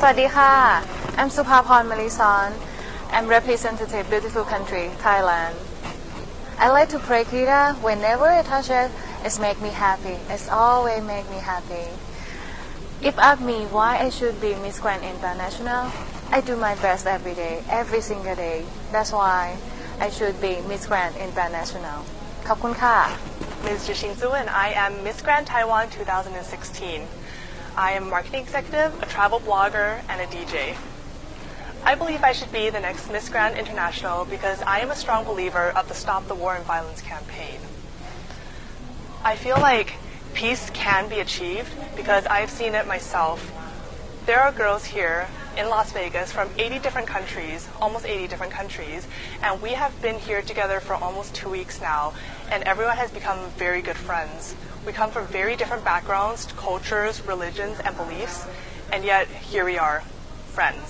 สวัสดีค่ะ I'm Supaporn Malisan. I'm representative beautiful country, Thailand. I like to play guitar. Whenever I touch it, it makes me happy. It's always make me happy. If ask me why I should be Miss Grand International, I do my best every day, every single day. That's why I should be Miss Grand International. ขอบคุณค่ะ Ms. Jishin Su, and I am Miss Grand Taiwan 2016. I am a marketing executive, a travel blogger, and a DJ. I believe I should be the next Miss Grand International because I am a strong believer of the Stop the War and Violence campaign. I feel like peace can be achieved because I've seen it myself. There are girls here in Las Vegas from 80 different countries, almost 80 different countries, and we have been here together for almost 2 weeks now, and everyone has become very good friends. We come from very different backgrounds, cultures, religions, and beliefs, and yet here we are, friends.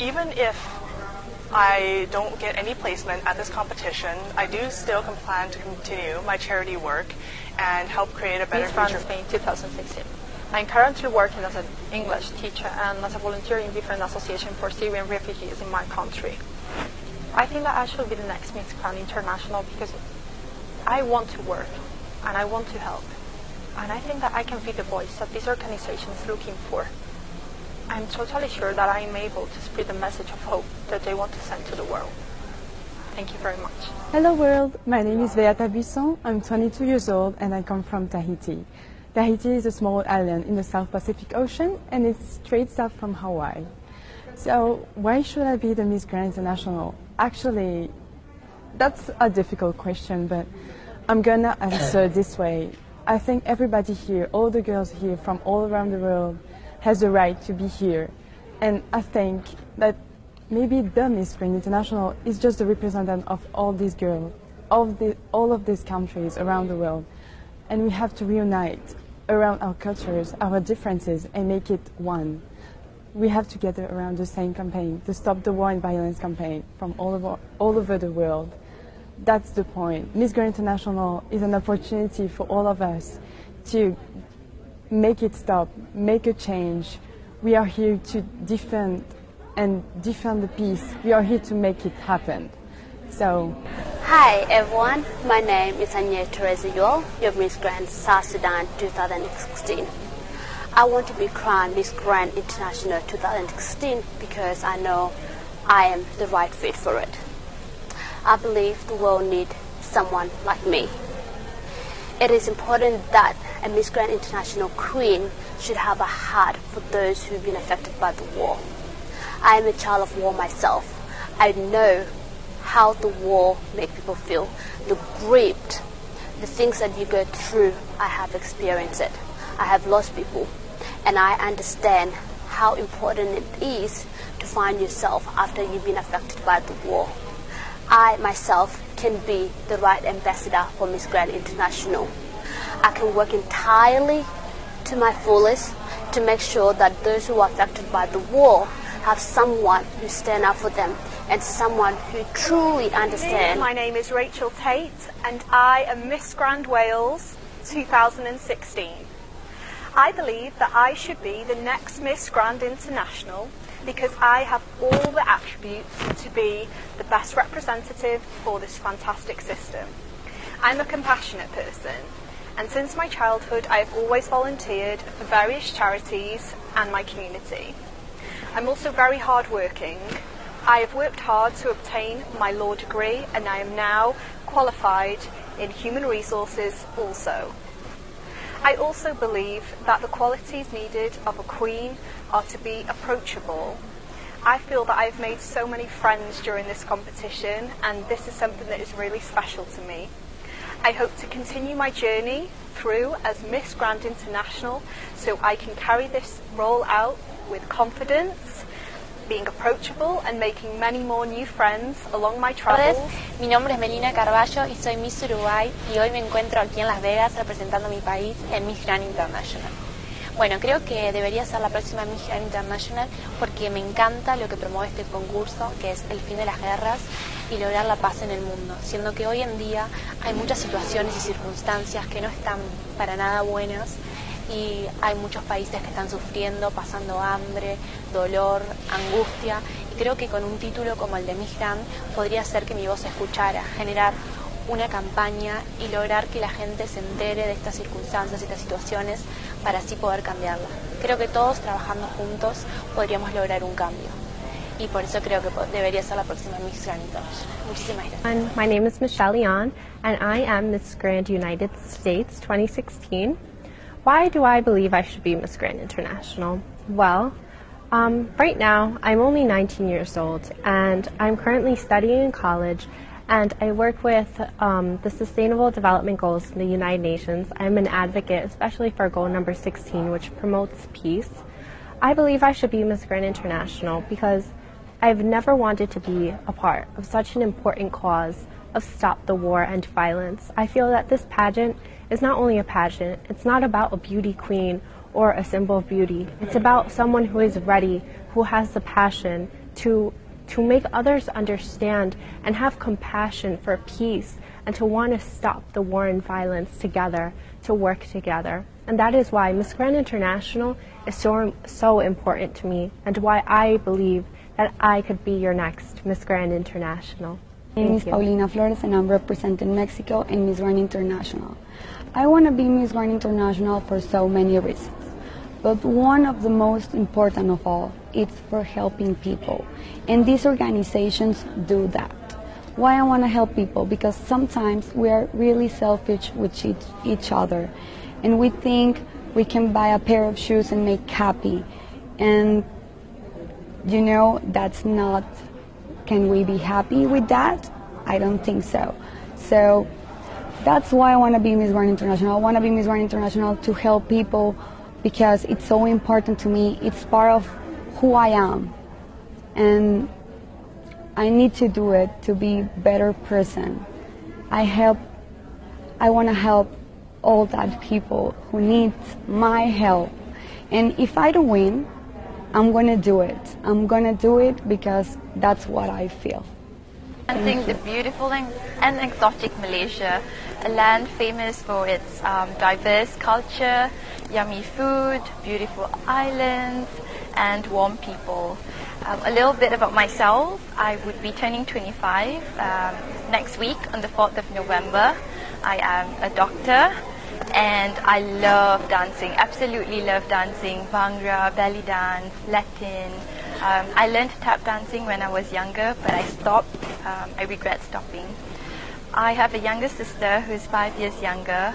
Even if I don't get any placement at this competition, I do still plan to continue my charity work and help create a better future. Miss Spain 2016. I'm currently working as an English teacher and as a volunteer in different associations for Syrian refugees in my country. I think that I should be the next Miss Grand International because I want to work and I want to help. And I think that I can be the voice that this organization is looking for. I'm totally sure that I am able to spread the message of hope that they want to send to the world. Thank you very much. Hello world, my name is Beata Buisson. I'm 22 years old and I come from Tahiti. Tahiti is a small island in the South Pacific Ocean and it's straight south from Hawaii. So why should I be the Miss Grand International? Actually, that's a difficult question, but I'm gonna answer this way. I think everybody here, all the girls here from all around the world, has the right to be here. And I think that maybe the Miss Grand International is just a representative of all these girls, all of these countries around the world. And we have to reunite around our cultures, our differences, and make it one. We have to gather around the same campaign, the Stop the War and Violence campaign from all over the world. That's the point. Miss Grand International is an opportunity for all of us to make it stop, make a change. We are here to defend the peace. We are here to make it happen. So, hi everyone, my name is Anya Teresa Yol, your Miss Grand South Sudan 2016. I want to be crowned Miss Grand International 2016 because I know I am the right fit for it. I believe the world needs someone like me. It is important that a Miss Grand International Queen should have a heart for those who've been affected by the war. I am a child of war myself. I know how the war makes people feel, the grief, the things that you go through. I have experienced it. I have lost people, and I understand how important it is to find yourself after you've been affected by the war. I myself can be the right ambassador for Miss Grand International. I can work entirely to my fullest to make sure that those who are affected by the war have someone who stand up for them and someone who truly understands. My name is Rachel Tate and I am Miss Grand Wales 2016. I believe that I should be the next Miss Grand International because I have all the attributes to be the best representative for this fantastic system. I'm a compassionate person, and since my childhood I have always volunteered for various charities and my community. I'm also very hardworking. I have worked hard to obtain my law degree and I am now qualified in human resources also. I also believe that the qualities needed of a queen are to be approachable. I feel that I've made so many friends during this competition and this is something that is really special to me. I hope to continue my journey through as Miss Grand International so I can carry this role out with confidence, being approachable and making many more new friends along my travels. Mi nombre es Melina Carballo y soy Miss Uruguay y hoy me encuentro aquí en Las Vegas representando a mi país en Miss Grand International. Bueno, creo que debería ser la próxima Miss Grand International porque me encanta lo que promueve este concurso, que es el fin de las guerras y lograr la paz en el mundo, siendo que hoy en día hay muchas situaciones y circunstancias que no están para nada buenas y hay muchos países que están sufriendo, pasando hambre, dolor, angustia, y creo que con un título como el de Miss Grand podría ser que mi voz se escuchara, generar una campaña y lograr que la gente se entere de estas circunstancias y estas situaciones para así poder cambiarlas. Creo que todos trabajando juntos podríamos lograr un cambio y por eso creo que debería ser la próxima Miss Grand International. Muchísimas gracias. My name is Michelle Leon and I am Miss Grand United States 2016. Why do I believe I should be Miss Grand International? Well, right now I'm only 19 years old and I'm currently studying in college and I work with the Sustainable Development Goals in the United Nations. I'm an advocate, especially for goal number 16, which promotes peace. I believe I should be Miss Grand International because I've never wanted to be a part of such an important cause of stop the war and violence. I feel that this pageant is not only a pageant, it's not about a beauty queen or a symbol of beauty. It's about someone who is ready, who has the passion to make others understand and have compassion for peace and to want to stop the war and violence together, to work together. And that is why Miss Grand International is so important to me and why I believe that I could be your next Miss Grand International. My name is Paulina Flores and I'm representing Mexico in Miss Grand International. I want to be Miss Grand International for so many reasons. But one of the most important of all is for helping people. And these organizations do that. Why I want to help people? Because sometimes we are really selfish with each other. And we think we can buy a pair of shoes and make happy. And you know, that's not, can we be happy with that? I don't think so. So that's why I want to be Miss Grand International. I want to be Miss Grand International to help people because it's so important to me. It's part of who I am. And I need to do it to be a better person. I want to help all that people who need my help. And if I don't win, I'm going to do it. I'm going to do it because that's what I feel. I think the beautiful and exotic Malaysia, a land famous for its diverse culture, yummy food, beautiful islands, and warm people. A little bit about myself. I would be turning 25 next week on the 4th of November. I am a doctor and I love dancing, absolutely love dancing, Bhangra, belly dance, Latin. I learned tap dancing when I was younger, but I stopped. I regret stopping. I have a younger sister who's 5 years younger,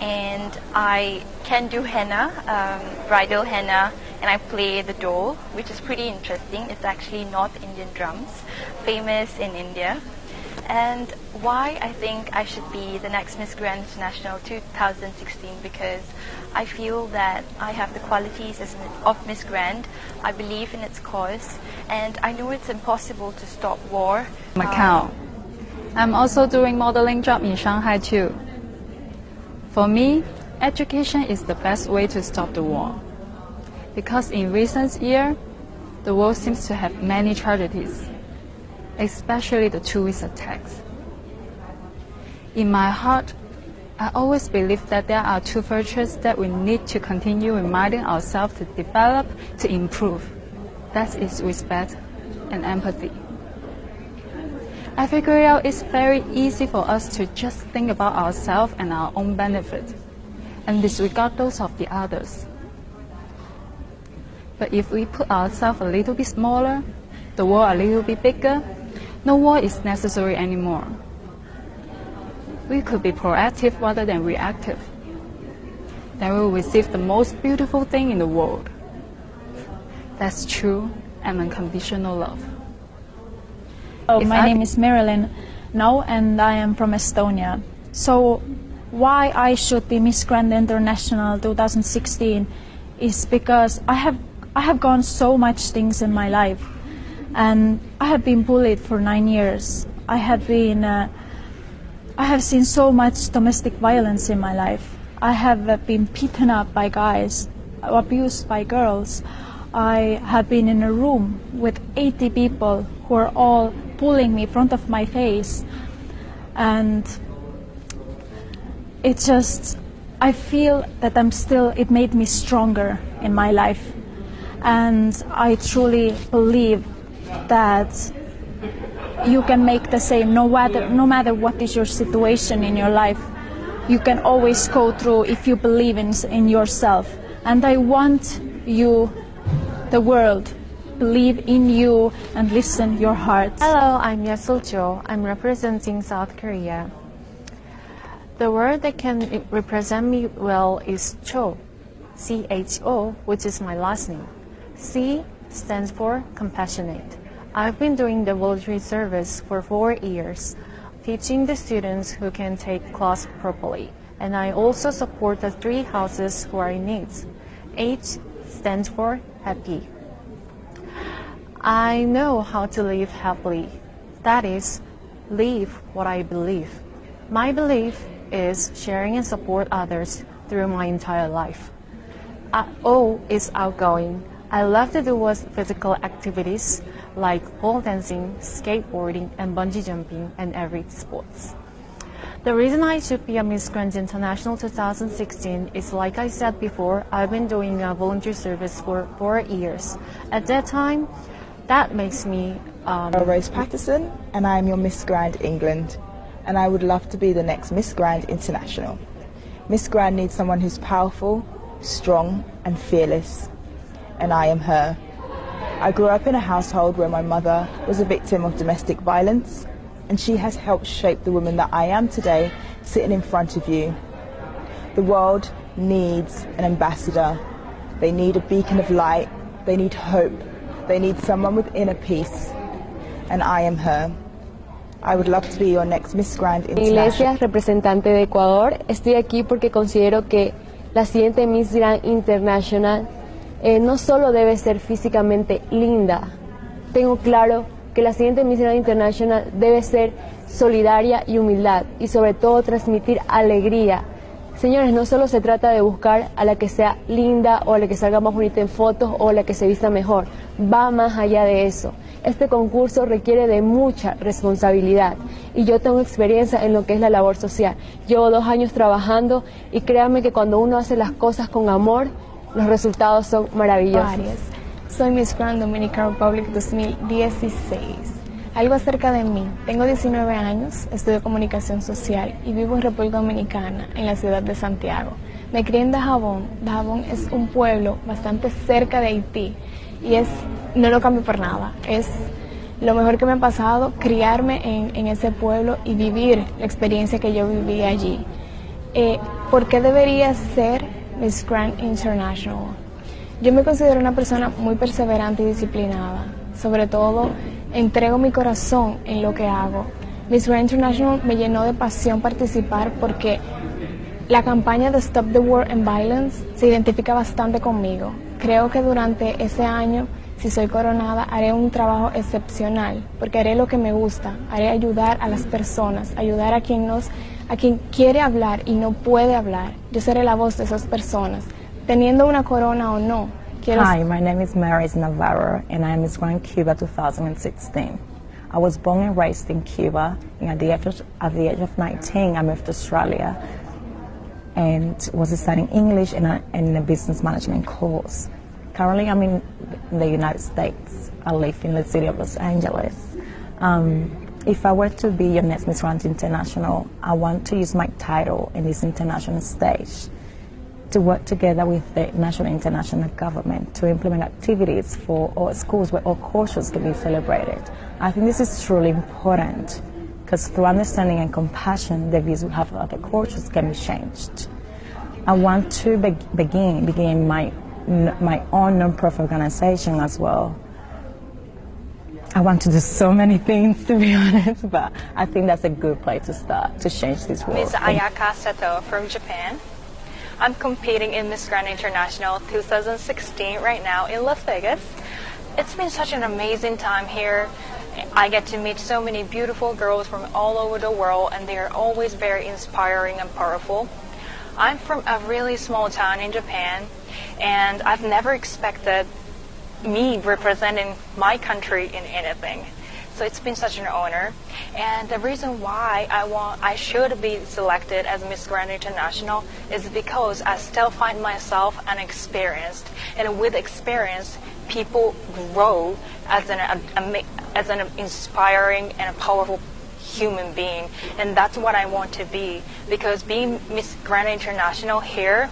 and I can do henna, bridal henna, and I play the dole, which is pretty interesting. It's actually North Indian drums, famous in India. And why I think I should be the next Miss Grand International 2016, because I feel that I have the qualities of Miss Grand. I believe in its cause, and I know it's impossible to stop war. Macau. I'm also doing modeling job in Shanghai too. For me, education is the best way to stop the war. Because in recent years, the world seems to have many tragedies, especially the tourist attacks. In my heart, I always believe that there are two virtues that we need to continue reminding ourselves to develop, to improve. That is respect and empathy. I figure out it's very easy for us to just think about ourselves and our own benefit, and disregard those of the others. But if we put ourselves a little bit smaller, the world a little bit bigger, no war is necessary anymore. We could be proactive rather than reactive. Then we will receive the most beautiful thing in the world. That's true and unconditional love. My name is Marilyn now, and I am from Estonia. So why I should be Miss Grand International 2016 is because I have gone so much things in my life, and I have been bullied for 9 years. I have seen so much domestic violence in my life. I have been beaten up by guys, abused by girls. I have been in a room with 80 people who are all pulling me in front of my face, and it's just I feel that it made me stronger in my life. And I truly believe that you can make the same no matter what is your situation in your life. You can always go through if you believe in yourself. And I want you, the world, believe in you and listen your heart. Hello, I'm Yesul Jo. I'm representing South Korea. The word that can represent me well is Cho, C-H-O, which is my last name. C stands for compassionate. I've been doing the voluntary service for 4 years, teaching the students who can take class properly. And I also support the 3 houses who are in need. H stands for happy. I know how to live happily. That is, live what I believe. My belief is sharing and support others through my entire life. O is outgoing. I love to do physical activities like pole dancing, skateboarding, and bungee jumping, and every sports. The reason I should be a Miss Grand International 2016 is, like I said before, I've been doing a volunteer service for 4 years. At that time, that makes me... Rose Patterson, and I am your Miss Grand England, and I would love to be the next Miss Grand International. Miss Grand needs someone who's powerful, strong, and fearless, and I am her. I grew up in a household where my mother was a victim of domestic violence, and she has helped shape the woman that I am today, sitting in front of you. The world needs an ambassador. They need a beacon of light. They need hope. They need someone with inner peace, and I am her. I would love to be your next Miss Grand International. Iglesias, representante de Ecuador. Estoy aquí porque considero que la siguiente Miss Grand International no solo debe ser físicamente linda. Tengo claro que la siguiente Miss Grand International debe ser solidaria y humildad, y sobre todo transmitir alegría. Señores, no solo se trata de buscar a la que sea linda o a la que salga más bonita en fotos o a la que se vista mejor. Va más allá de eso. Este concurso requiere de mucha responsabilidad y yo tengo experiencia en lo que es la labor social. Llevo 2 años trabajando y créanme que cuando uno hace las cosas con amor, los resultados son maravillosos. Soy Miss Grand Dominican Republic 2016. Algo acerca de mí. Tengo 19 años, estudio comunicación social y vivo en República Dominicana, en la ciudad de Santiago. Me crié en Dajabón. Dajabón es un pueblo bastante cerca de Haití y no lo cambio por nada. Es lo mejor que me ha pasado, criarme en ese pueblo y vivir la experiencia que yo viví allí. ¿Por qué debería ser Miss Grand International? Yo me considero una persona muy perseverante y disciplinada. Sobre todo, entrego mi corazón en lo que hago. Miss Grand International me llenó de pasión participar porque la campaña de Stop the War and Violence se identifica bastante conmigo. Creo que durante ese año, si soy coronada, haré un trabajo excepcional porque haré lo que me gusta, haré ayudar a las personas, ayudar a quien quiere hablar y no puede hablar. Yo seré la voz de esas personas, teniendo una corona o no. Hi, my name is Maris Navarro and I am Miss Grand Cuba 2016. I was born and raised in Cuba, and at the age of 19 I moved to Australia and was studying English in a business management course. Currently I'm in the United States. I live in the city of Los Angeles. If I were to be your next Miss Grand International, I want to use my title in this international stage to work together with the national and international government to implement activities for all schools where all cultures can be celebrated. I think this is truly important because through understanding and compassion, the views we have of other cultures can be changed. I want to begin my own non-profit organization as well. I want to do so many things, to be honest, but I think that's a good place to start to change this world. Ms. Ayaka Seto from Japan. I'm competing in Miss Grand International 2016 right now in Las Vegas. It's been such an amazing time here. I get to meet so many beautiful girls from all over the world, and they are always very inspiring and powerful. I'm from a really small town in Japan, and I've never expected me representing my country in anything. So it's been such an honor. And the reason why I should be selected as Miss Grand International is because I still find myself unexperienced. And with experience, people grow as an inspiring and a powerful human being. And that's what I want to be. Because being Miss Grand International here,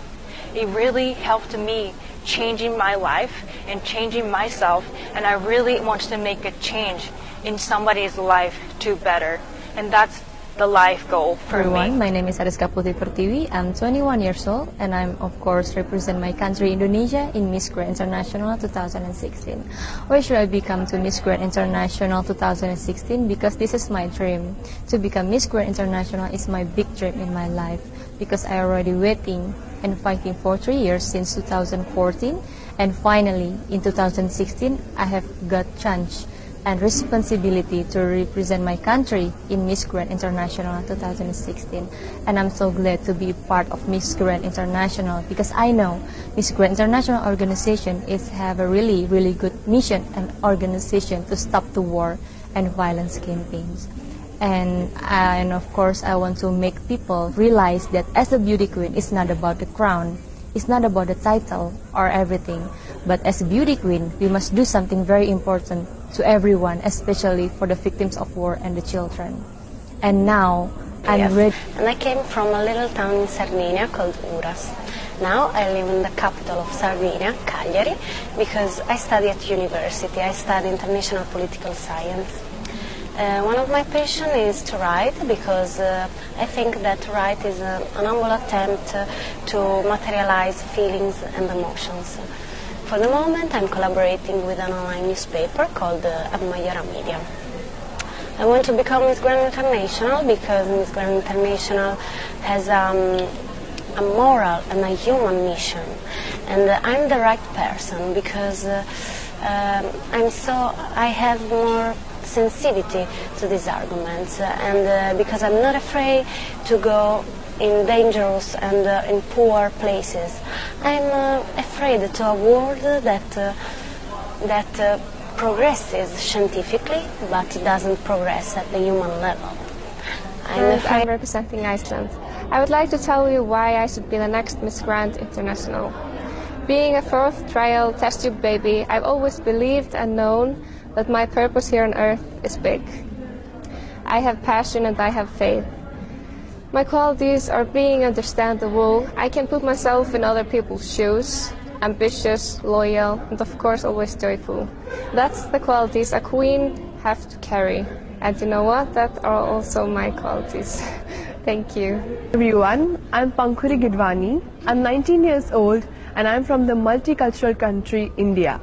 it really helped me changing my life and changing myself, and I really want to make a change in somebody's life to better, and that's the life goal for everyone. me. My name is Ariska Putih Pertiwi. I'm 21 years old, and I'm of course represent my country Indonesia in Miss Grand International 2016. Why should I become to Miss Grand International 2016? Because this is my dream. To become Miss Grand International is my big dream in my life, because I already waiting and fighting for 3 years since 2014, and finally in 2016 I have got chance and responsibility to represent my country in Miss Grand International 2016, and I'm so glad to be part of Miss Grand International, because I know Miss Grand International organization have a really good mission and organization to stop the war and violence campaigns. And of course I want to make people realize that as a beauty queen, it's not about the crown, it's not about the title or everything, but as a beauty queen we must do something very important to everyone, especially for the victims of war and the children. And now I'm ready. And I came from a little town in Sardinia called Uras. Now I live in the capital of Sardinia, Cagliari, because I study at university. I study international political science. One of my passions is to write, because I think that write is an humble attempt to materialize feelings and emotions. For the moment, I'm collaborating with an online newspaper called Abmayara Media. I want to become Miss Grand International because Miss Grand International has a moral and a human mission, and I'm the right person because I have more sensitivity to these arguments, and because I'm not afraid to go in dangerous and in poor places. I'm afraid to a world that progresses scientifically but doesn't progress at the human level. I'm representing Iceland. I would like to tell you why I should be the next Miss Grand International. Being a fourth trial test tube baby, I've always believed and known that my purpose here on earth is big. I have passion and I have faith. My qualities are being understandable. I can put myself in other people's shoes. Ambitious, loyal, and of course always joyful. That's the qualities a queen has to carry. And you know what? That are also my qualities. Thank you. Everyone, I'm Pankuri Gidwani. I'm 19 years old and I'm from the multicultural country India.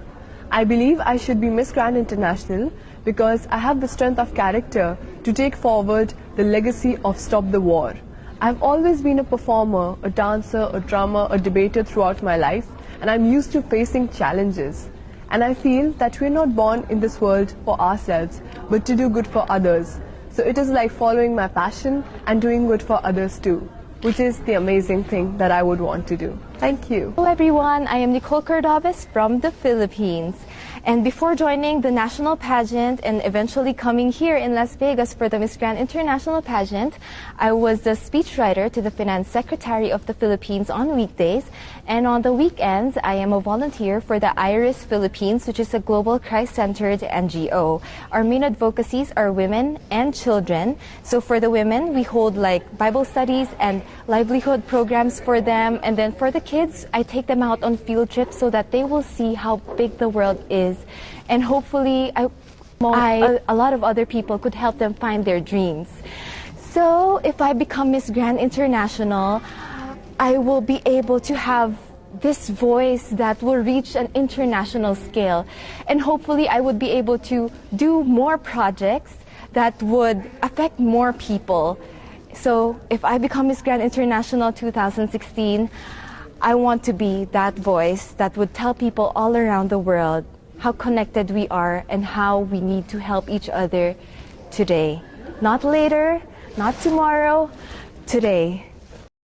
I believe I should be Miss Grand International because I have the strength of character to take forward the legacy of Stop the War. I've always been a performer, a dancer, a drummer, a debater throughout my life, and I'm used to facing challenges. And I feel that we're not born in this world for ourselves, but to do good for others. So it is like following my passion and doing good for others too, which is the amazing thing that I would want to do. Thank you. Hello everyone, I am Nicole Cordobes from the Philippines. And before joining the national pageant and eventually coming here in Las Vegas for the Miss Grand International pageant, I was the speechwriter to the Finance Secretary of the Philippines on weekdays. And on the weekends, I am a volunteer for the IRIS Philippines, which is a global Christ-centered NGO. Our main advocacies are women and children. So for the women, we hold like Bible studies and livelihood programs for them. And then for the kids, I take them out on field trips so that they will see how big the world is. And hopefully, a lot of other people could help them find their dreams. So if I become Miss Grand International, I will be able to have this voice that will reach an international scale. And hopefully I would be able to do more projects that would affect more people. So if I become Miss Grand International 2016, I want to be that voice that would tell people all around the world how connected we are and how we need to help each other today. Not later, not tomorrow, today.